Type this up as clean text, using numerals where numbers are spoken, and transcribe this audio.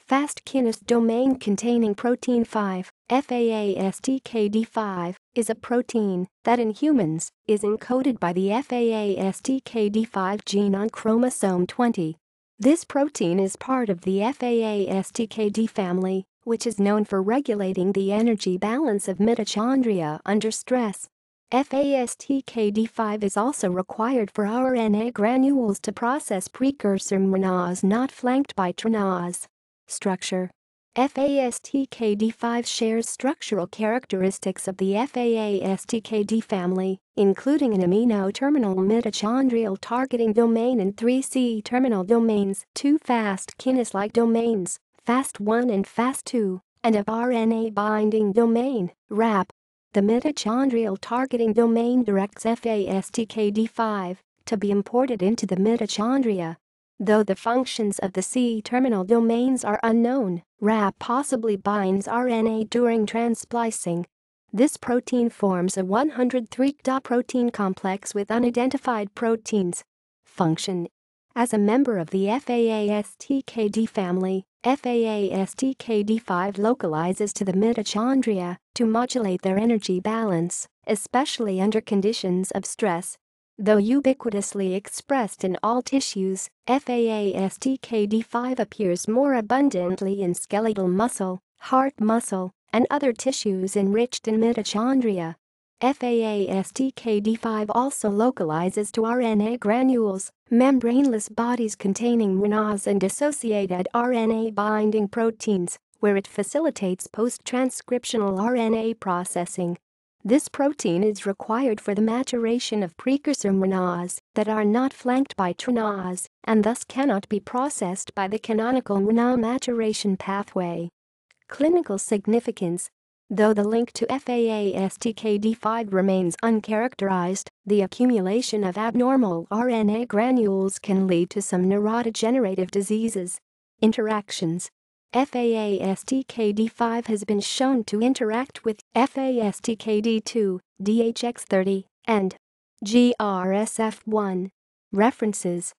Fast kinase domain containing protein 5, FASTKD5, is a protein that in humans is encoded by the FASTKD5 gene on chromosome 20. This protein is part of the FASTKD family, which is known for regulating the energy balance of mitochondria under stress. FASTKD5 is also required for RNA granules to process precursor mRNAs not flanked by tRNAs. Structure. FASTKD5 shares structural characteristics of the FASTKD family, including an amino-terminal mitochondrial targeting domain and 3 C-terminal domains, 2 fast kinase-like domains, FAST1 and FAST2, and a RNA binding domain, RAP. The mitochondrial targeting domain directs FASTKD5 to be imported into the mitochondria. Though the functions of the C-terminal domains are unknown, RAP possibly binds RNA during transplicing. This protein forms a 103-kDa protein complex with unidentified proteins. Function. As a member of the FASTKD family, FASTKD5 localizes to the mitochondria to modulate their energy balance, especially under conditions of stress. Though ubiquitously expressed in all tissues, FASTKD5 appears more abundantly in skeletal muscle, heart muscle, and other tissues enriched in mitochondria. FASTKD5 also localizes to RNA granules, membraneless bodies containing mRNAs and associated RNA-binding proteins, where it facilitates post-transcriptional RNA processing. This protein is required for the maturation of precursor mRNAs that are not flanked by tRNAs and thus cannot be processed by the canonical mRNA maturation pathway. Clinical significance. Though the link to FASTKD5 remains uncharacterized, the accumulation of abnormal RNA granules can lead to some neurodegenerative diseases. Interactions. FASTKD5 has been shown to interact with FASTKD2, DHX30, and GRSF1. References